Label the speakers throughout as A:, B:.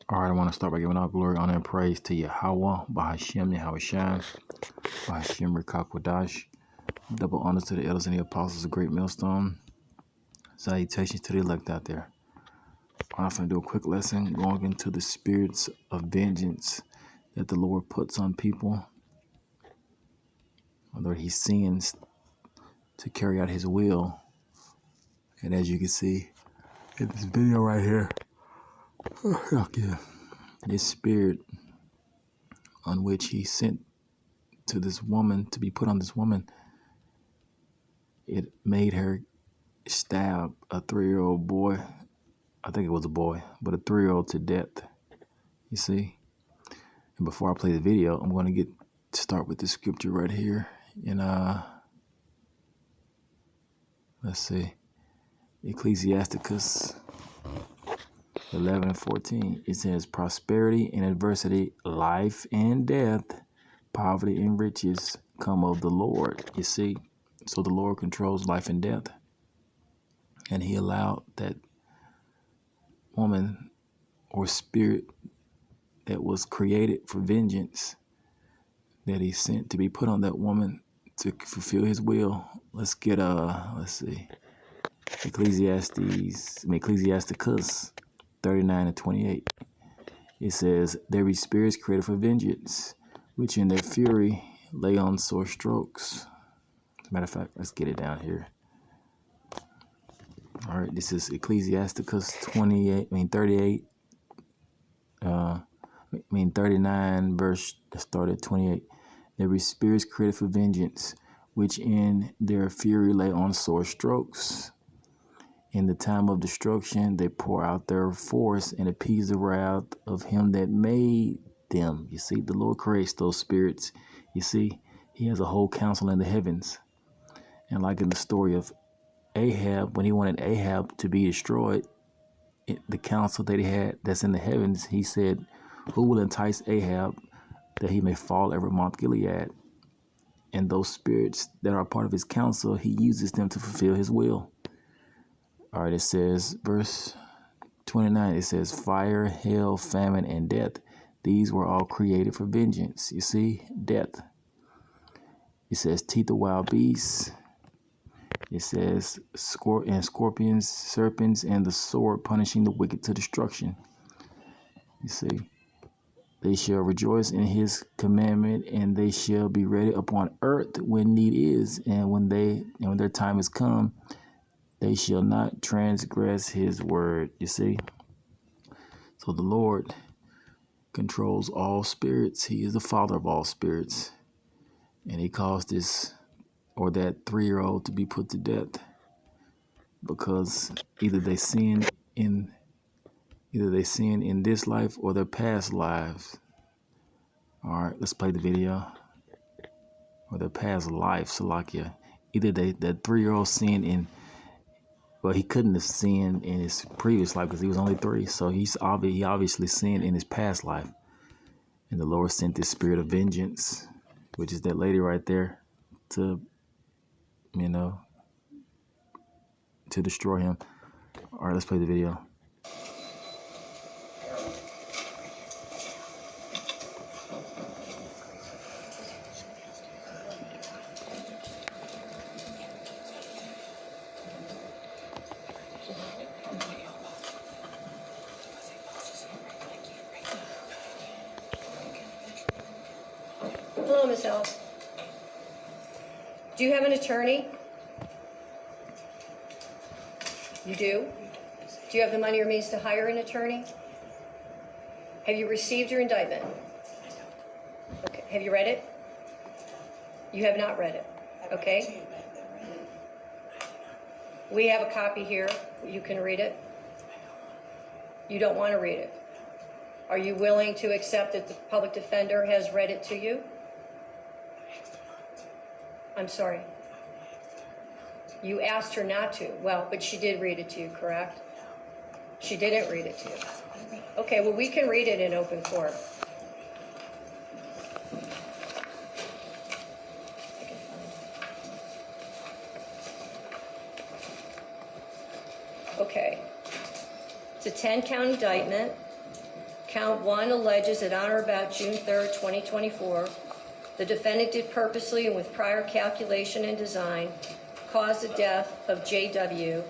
A: All right, I want to start by giving all glory, honor, and praise to Yahweh, Bahashem, Yahushua, Bahashem, Rikakwadash. Double honors to the elders and the apostles of Great Millstone. Salutations to the elect out there. I'm going to do a quick lesson going into the spirits of vengeance that the Lord puts on people, although He sends to carry out His will. And as you can see in this video right here, this spirit on which He sent to this woman, to be put on this woman, it made her stab a 3-year-old boy. I think it was a boy, but a 3-year-old to death. You see? And before I play the video, I'm going to start with the scripture right here. In let's see, Ecclesiasticus 11:14. It says, "Prosperity and adversity, life and death, poverty and riches come of the Lord." You see? So the Lord controls life and death. And He allowed that woman or spirit that was created for vengeance, that He sent to be put on that woman to fulfill His will. Let's get let's see, Ecclesiasticus 39:28. It says, "There be spirits created for vengeance, which in their fury lay on sore strokes." As a matter of fact, let's get it down here. All right, this is Ecclesiasticus 39 verse started 28. "There be spirits created for vengeance, which in their fury lay on sore strokes. In the time of destruction, they pour out their force and appease the wrath of Him that made them." You see, the Lord creates those spirits. You see, He has a whole council in the heavens. And like in the story of Ahab, when he wanted Ahab to be destroyed, the council that he had that's in the heavens, He said, "Who will entice Ahab that he may fall every Mount Gilead?" And those spirits that are part of His council, He uses them to fulfill His will. All right, it says, verse 29, it says, "Fire, hail, famine, and death, these were all created for vengeance." You see, death. It says, "Teeth of wild beasts." It says, "Scorpions, serpents, and the sword punishing the wicked to destruction." You see, "They shall rejoice in His commandment, and they shall be ready upon earth when need is, and when their time is come, they shall not transgress His word." You see? So the Lord controls all spirits. He is the Father of all spirits. And He caused that 3-year-old to be put to death because either they sin in this life or their past lives. All right, let's play the video. Or their past life, Salakia. Either that 3-year-old sinned in, well, he couldn't have sinned in his previous life because he was only 3. So he obviously sinned in his past life. And the Lord sent this spirit of vengeance, which is that lady right there, to destroy him. All right, let's play the video.
B: Hello, Ms. Ellis. Do you have an attorney? You do? Do you have the money or means to hire an attorney? Have you received your indictment? Okay. Have you read it? You have not read it. Okay. We have a copy here. You can read it. You don't want to read it. Are you willing to accept that the public defender has read it to you? I'm sorry. You asked her not to. Well, but she did read it to you, correct? She didn't read it to you. Okay, well, we can read it in open court. Okay. It's a 10-count indictment. Count 1 alleges that on or about June 3rd, 2024, the defendant did purposely and with prior calculation and design cause the death of J.W.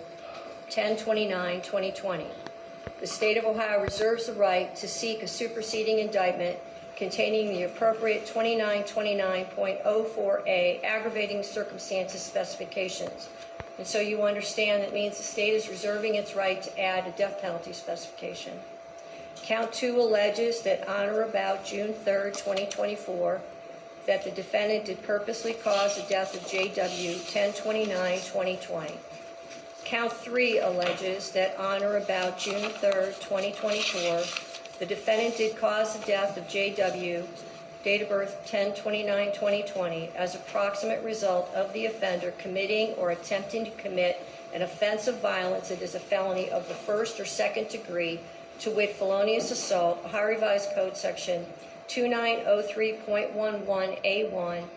B: 10/29/2020. The state of Ohio reserves the right to seek a superseding indictment containing the appropriate 2929.04A aggravating circumstances specifications. And so you understand that means the state is reserving its right to add a death penalty specification. Count 2 alleges that on or about June 3rd, 2024, that the defendant did purposely cause the death of J.W. 10/29/2020. Count 3 alleges that on or about June 3rd, 2024, the defendant did cause the death of J.W., date of birth 10/29/2020, as a proximate result of the offender committing or attempting to commit an offense of violence that is a felony of the first or second degree, to wit, felonious assault, Ohio Revised Code Section 2903.11A1.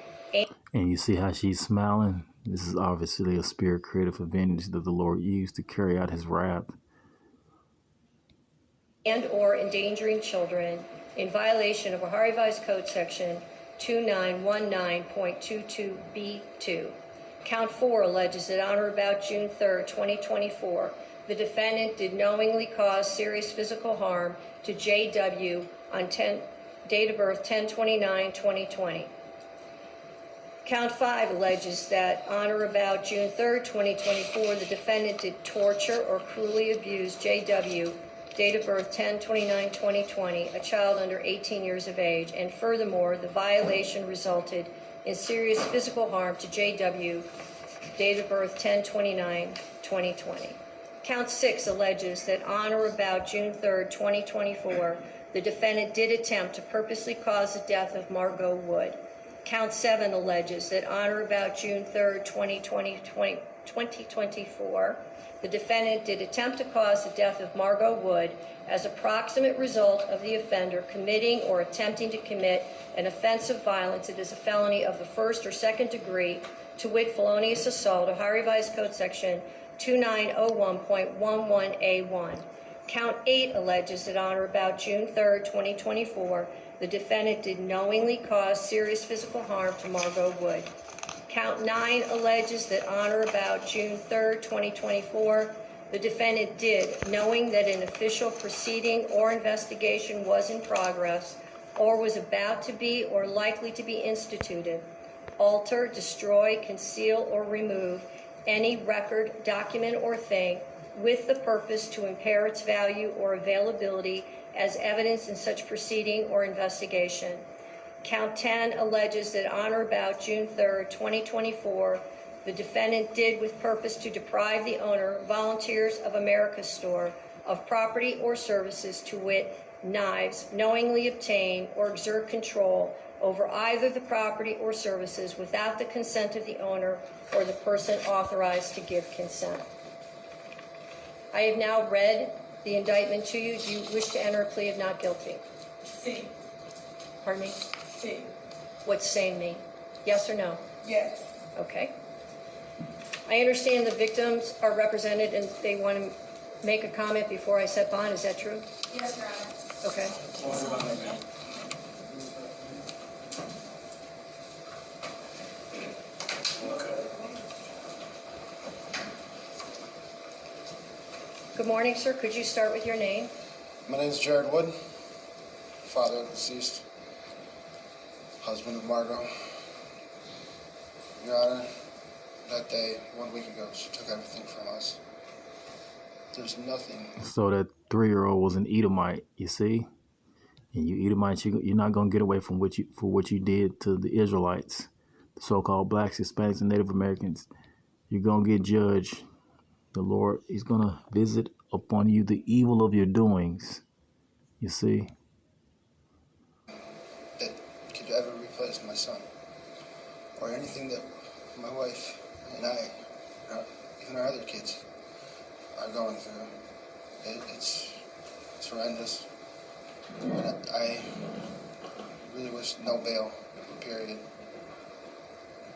A: And you see how she's smiling? This is obviously a spirit created for vengeance that the Lord used to carry out his wrath.
B: And or endangering children in violation of Ohio Revised Code Section 2919.22B2. Count 4 alleges that on or about June 3rd, 2024, the defendant did knowingly cause serious physical harm to J.W. on date of birth 10/29/2020. Count 5 alleges that on or about June 3rd, 2024, the defendant did torture or cruelly abuse J.W., date of birth 10/29/2020, a child under 18 years of age, and furthermore, the violation resulted in serious physical harm to J.W., date of birth 10/29/2020. Count 6 alleges that on or about June 3rd, 2024, the defendant did attempt to purposely cause the death of Margot Wood. Count 7 alleges that on or about June 3rd, 2024, the defendant did attempt to cause the death of Margot Wood as a proximate result of the offender committing or attempting to commit an offense of violence that is a felony of the first or second degree, to wit, felonious assault, Ohio Revised Code Section 2901.11A1. Count 8 alleges that on or about June 3rd, 2024, the defendant did knowingly cause serious physical harm to Margot Wood. Count 9 alleges that on or about June 3rd, 2024, the defendant did, knowing that an official proceeding or investigation was in progress or was about to be or likely to be instituted, alter, destroy, conceal, or remove any record, document, or thing with the purpose to impair its value or availability as evidence in such proceeding or investigation. Count 10 alleges that on or about June 3rd, 2024, the defendant did with purpose to deprive the owner, Volunteers of America store, of property or services, to wit, knives, knowingly obtain or exert control over either the property or services without the consent of the owner or the person authorized to give consent. I have now read the indictment to you. Do you wish to enter a plea of not guilty?
C: Sí.
B: Pardon me?
C: Sí.
B: What's saying mean? Yes or no?
C: Yes.
B: Okay. I understand the victims are represented and they want to make a comment before I set bond. Is that true?
C: Yes, Your Honor.
B: Okay. Good morning, sir. Could you start with your name?
D: My name is Jared Wood, father of the deceased, husband of Margot. Your Honor, that day, 1 week ago, she took everything from us. There's nothing.
A: So that 3-year-old was an Edomite, you see? And you Edomites, you're not going to get away from what you did to the Israelites, the so-called blacks, Hispanics, and Native Americans. You're going to get judged. The Lord is going to visit upon you the evil of your doings, you see?
D: That could ever replace my son, or anything that my wife and I, even our other kids, are going through. It's horrendous. And I really wish no bail, period,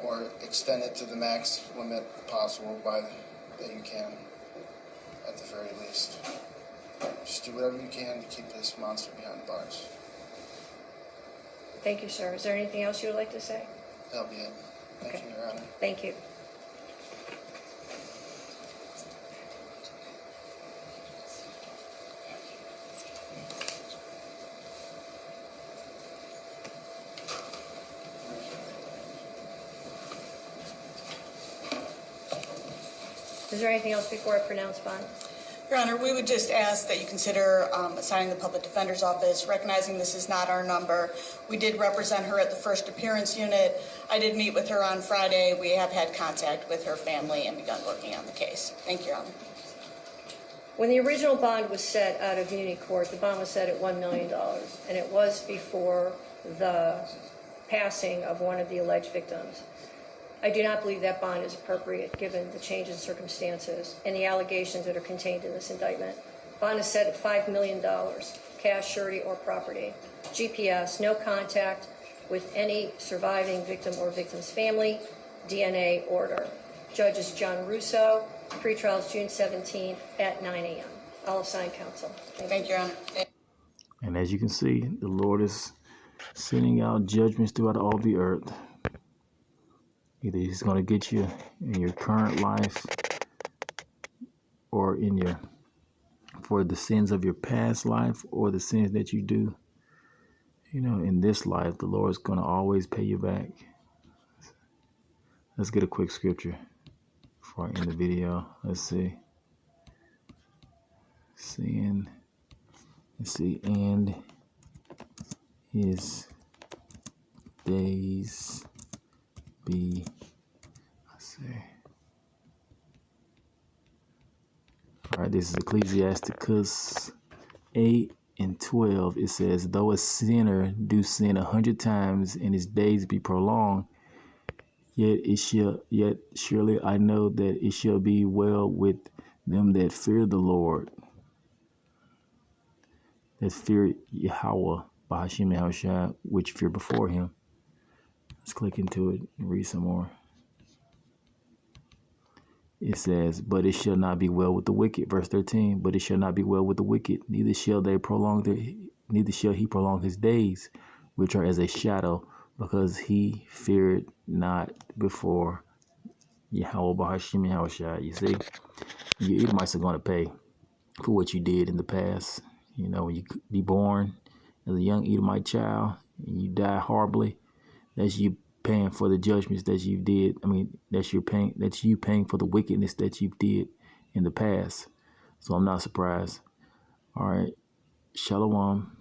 D: or extend it to the max limit possible that you can, at the very least. just do whatever you can to keep this monster behind the bars.
B: Thank you, sir. Is there anything else you would like to say?
D: That'll be it. Thank
B: Okay.
D: you, Your Honor.
B: Thank you. Is there anything else before I pronounce bond?
C: Your Honor, we would just ask that you consider assigning the Public Defender's Office, recognizing this is not our number. We did represent her at the first appearance unit. I did meet with her on Friday. We have had contact with her family and begun working on the case. Thank you, Your Honor.
B: When the original bond was set out of Muni Court, the bond was set at $1 million, and it was before the passing of one of the alleged victims. I do not believe that bond is appropriate given the change in circumstances and the allegations that are contained in this indictment. Bond is set at $5 million, cash, surety, or property. GPS, no contact with any surviving victim or victim's family, DNA order. Judge is John Russo, pretrials June 17th at 9 a.m. I'll assign counsel.
C: Thank you, Your Honor.
A: And as you can see, the Lord is sending out judgments throughout all the earth. Either he's going to get you in your current life or for the sins of your past life or the sins that you do, in this life. The Lord's going to always pay you back. Let's get a quick scripture before I end the video. Let's see. And his days be, all right, this is Ecclesiasticus 8:12. It says, though a sinner do sin 100 times and his days be prolonged, yet surely I know that it shall be well with them that fear the Lord, that fear Yahweh, Bahashim Yahushua, which fear before him. Let's click into it and read some more. It says, but it shall not be well with the wicked. Verse 13, but it shall not be well with the wicked, neither shall he prolong his days, which are as a shadow, because he feared not before Yahweh Bahashim Yahushua. You see, your Edomites are going to pay for what you did in the past. When you be born as a young Edomite child and you die horribly, that's you paying for the judgments that you did. That's you paying for the wickedness that you did in the past. So I'm not surprised. All right. Shalom.